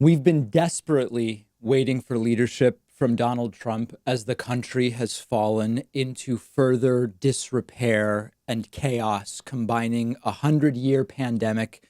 We've been desperately waiting for leadership from Donald Trump as the country has fallen into further disrepair and chaos, combining a 100-year pandemic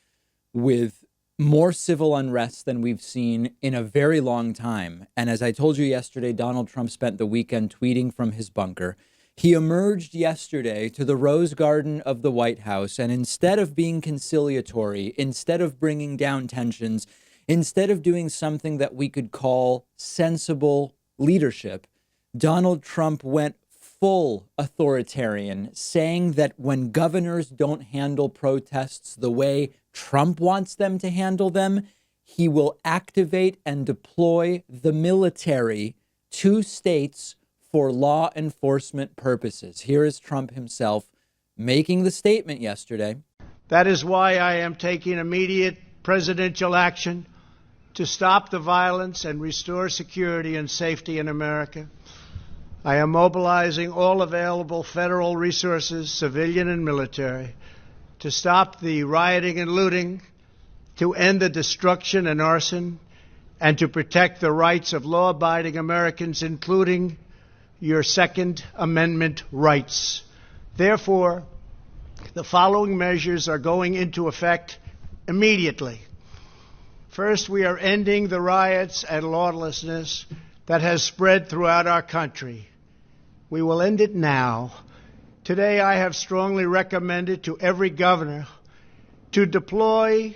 with more civil unrest than we've seen in a very long time. And as I told you yesterday, Donald Trump spent the weekend tweeting from his bunker. He emerged yesterday to the Rose Garden of the White House, and instead of being conciliatory, instead of bringing down tensions, instead of doing something that we could call sensible leadership, Donald Trump went full authoritarian, saying that when governors don't handle protests the way Trump wants them to handle them, he will activate and deploy the military to states for law enforcement purposes. Here is Trump himself making the statement yesterday. That is why I am taking immediate presidential action to stop the violence and restore security and safety in America. I am mobilizing all available federal resources, civilian and military, to stop the rioting and looting, to end the destruction and arson, and to protect the rights of law-abiding Americans, including your Second Amendment rights. Therefore, the following measures are going into effect immediately. First, we are ending the riots and lawlessness that has spread throughout our country. We will end it now. Today, I have strongly recommended to every governor to deploy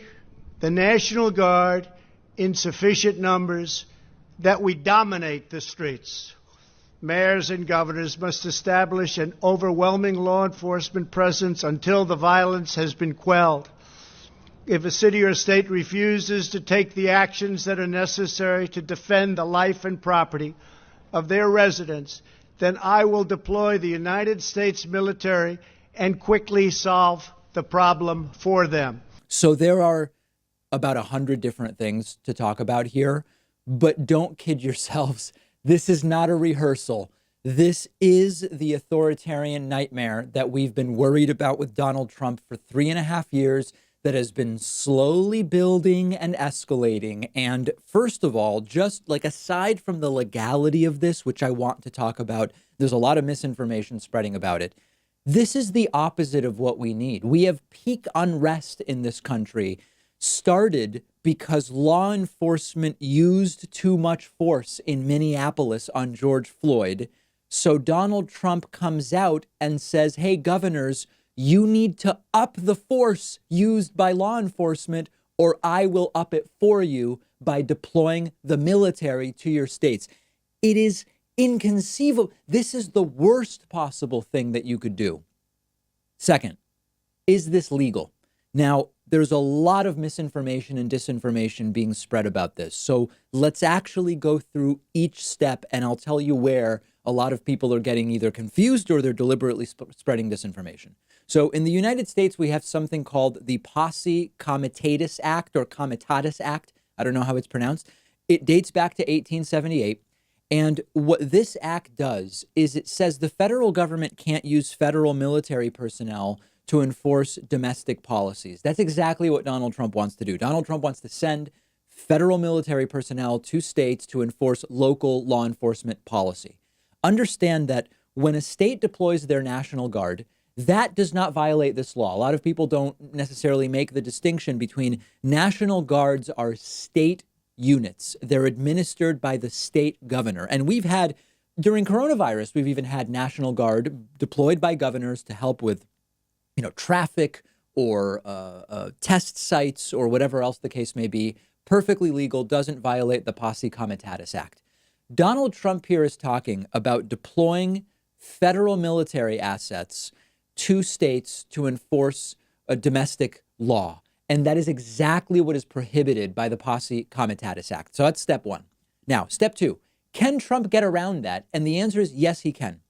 the National Guard in sufficient numbers that we dominate the streets. Mayors and governors must establish an overwhelming law enforcement presence until the violence has been quelled. If a city or state refuses to take the actions that are necessary to defend the life and property of their residents, then I will deploy the United States military and quickly solve the problem for them. So there are about 100 different things to talk about here, but don't kid yourselves. This is not a rehearsal. This is the authoritarian nightmare that we've been worried about with Donald Trump for 3.5 years, that has been slowly building and escalating. And first of all, just like aside from the legality of this, which I want to talk about, there's a lot of misinformation spreading about it. This is the opposite of what we need. We have peak unrest in this country started because law enforcement used too much force in Minneapolis on George Floyd. So Donald Trump comes out and says, hey, governors, you need to up the force used by law enforcement, or I will up it for you by deploying the military to your states. It is inconceivable. This is the worst possible thing that you could do. Second, is this legal? Now, there's a lot of misinformation and disinformation being spread about this. So let's actually go through each step, and I'll tell you where a lot of people are getting either confused or they're deliberately spreading disinformation. So in the United States, we have something called the Posse Comitatus Act or Comitatus Act. I don't know how it's pronounced. It dates back to 1878. And what this act does is it says the federal government can't use federal military personnel to enforce domestic policies. That's exactly what Donald Trump wants to do. Donald Trump wants to send federal military personnel to states to enforce local law enforcement policy. Understand that when a state deploys their National Guard, that does not violate this law. A lot of people don't necessarily make the distinction between National Guards are state units. They're administered by the state governor. And we've had, during coronavirus, we've even had National Guard deployed by governors to help with, traffic or test sites or whatever else the case may be. Perfectly legal, doesn't violate the Posse Comitatus Act. Donald Trump here is talking about deploying federal military assets to states to enforce a domestic law. And that is exactly what is prohibited by the Posse Comitatus Act. So that's step one. Now, step two, can Trump get around that? And the answer is yes, he can.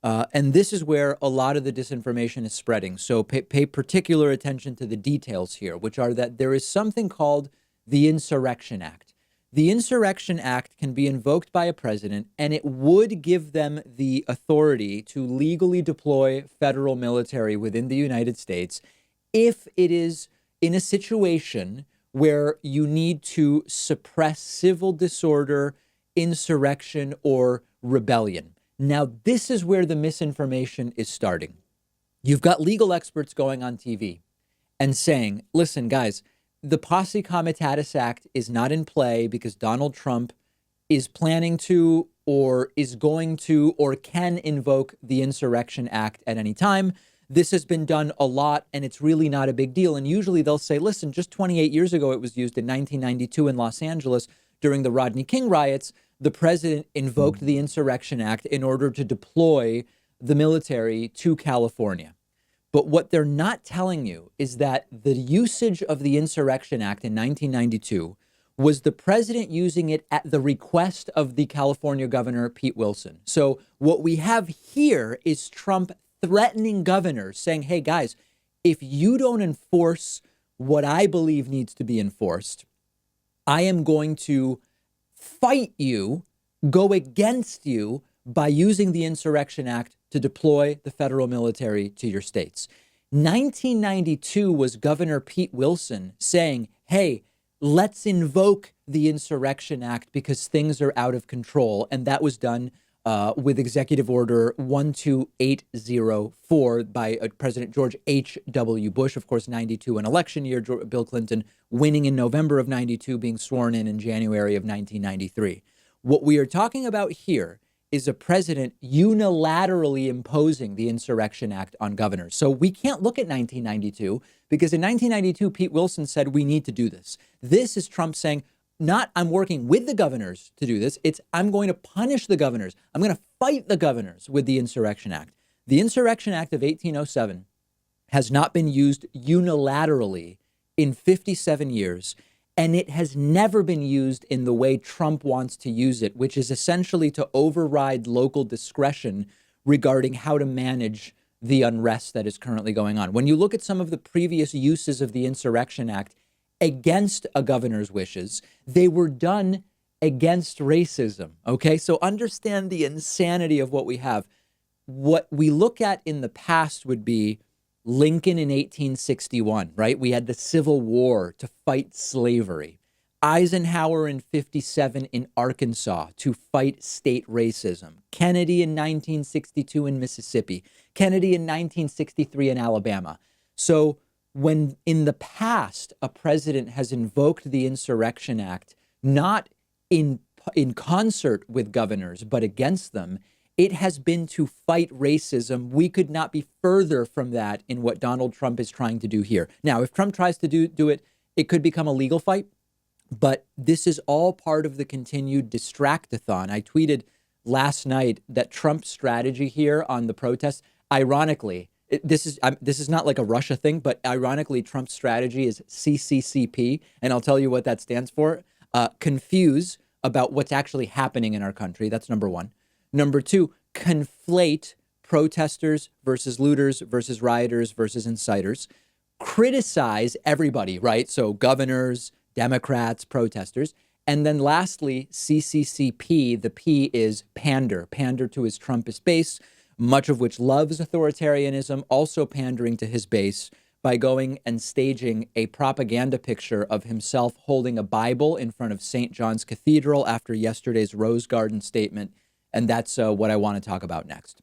And this is where a lot of the disinformation is spreading. So pay particular attention to the details here, which are that there is something called the Insurrection Act. The Insurrection Act can be invoked by a president, and it would give them the authority to legally deploy federal military within the United States if it is in a situation where you need to suppress civil disorder, insurrection, or rebellion. Now, this is where the misinformation is starting. You've got legal experts going on TV and saying, listen, guys, the Posse Comitatus Act is not in play because Donald Trump is planning to, or is going to, or can invoke the Insurrection Act at any time. This has been done a lot, and it's really not a big deal. And usually they'll say, listen, just 28 years ago, it was used in 1992 in Los Angeles during the Rodney King riots. The president invoked the Insurrection Act in order to deploy the military to California. But what they're not telling you is that the usage of the Insurrection Act in 1992 was the president using it at the request of the California governor, Pete Wilson. So what we have here is Trump threatening governors, saying, hey, guys, if you don't enforce what I believe needs to be enforced, I am going to fight you, go against you by using the Insurrection Act to deploy the federal military to your states. 1992 was Governor Pete Wilson saying, hey, let's invoke the Insurrection Act because things are out of control. And that was done with Executive Order 12804 by President George H.W. Bush. Of course, 92, an election year, Bill Clinton winning in November of 92, being sworn in January of 1993. What we are talking about here is a president unilaterally imposing the Insurrection Act on governors. So we can't look at 1992 because in 1992, Pete Wilson said we need to do this. This is Trump saying, not I'm working with the governors to do this. It's I'm going to punish the governors. I'm going to fight the governors with the Insurrection Act. The Insurrection Act of 1807 has not been used unilaterally in 57 years. And it has never been used in the way Trump wants to use it, which is essentially to override local discretion regarding how to manage the unrest that is currently going on. When you look at some of the previous uses of the Insurrection Act against a governor's wishes, they were done against racism. Okay, so understand the insanity of what we have. What we look at in the past would be Lincoln in 1861, right? We had the Civil War to fight slavery. Eisenhower in 57 in Arkansas to fight state racism. Kennedy in 1962 in Mississippi. Kennedy in 1963 in Alabama. So when in the past a president has invoked the Insurrection Act, not in concert with governors, but against them, it has been to fight racism. We could not be further from that in what Donald Trump is trying to do here. Now, if Trump tries to do it, it could become a legal fight. But this is all part of the continued distractathon. I tweeted last night that Trump's strategy here on the protests, ironically, this is not like a Russia thing, but ironically, Trump's strategy is CCCP. And I'll tell you what that stands for. Confuse about what's actually happening in our country. That's number one. Number two, conflate protesters versus looters versus rioters versus inciters. Criticize everybody, right? So governors, Democrats, protesters. And then lastly, CCCP, the P is pander to his Trumpist base, much of which loves authoritarianism, also pandering to his base by going and staging a propaganda picture of himself holding a Bible in front of St. John's Cathedral after yesterday's Rose Garden statement. And that's what I want to talk about next.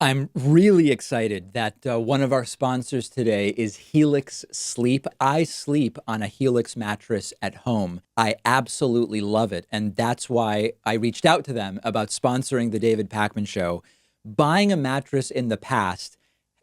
I'm really excited that one of our sponsors today is Helix Sleep. I sleep on a Helix mattress at home. I absolutely love it. And that's why I reached out to them about sponsoring the David Pakman Show. Buying a mattress in the past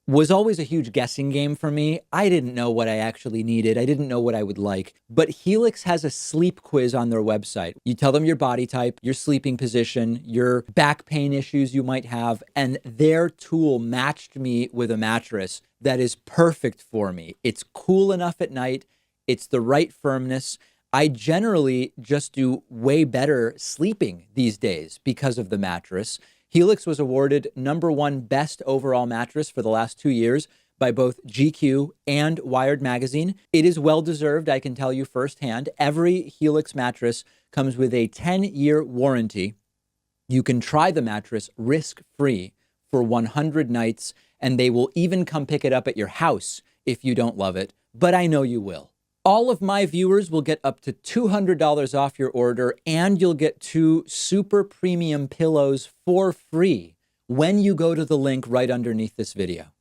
was always a huge guessing game for me. I didn't know what I actually needed. I didn't know what I would like. But Helix has a sleep quiz on their website. You tell them your body type, your sleeping position, your back pain issues you might have, and their tool matched me with a mattress that is perfect for me. It's cool enough at night. It's the right firmness. I generally just do way better sleeping these days because of the mattress. Helix was awarded #1 best overall mattress for the last 2 years by both GQ and Wired Magazine. It is well-deserved, I can tell you firsthand. Every Helix mattress comes with a 10-year warranty. You can try the mattress risk-free for 100 nights, and they will even come pick it up at your house if you don't love it. But I know you will. All of my viewers will get up to $200 off your order, and you'll get 2 super premium pillows for free when you go to the link right underneath this video.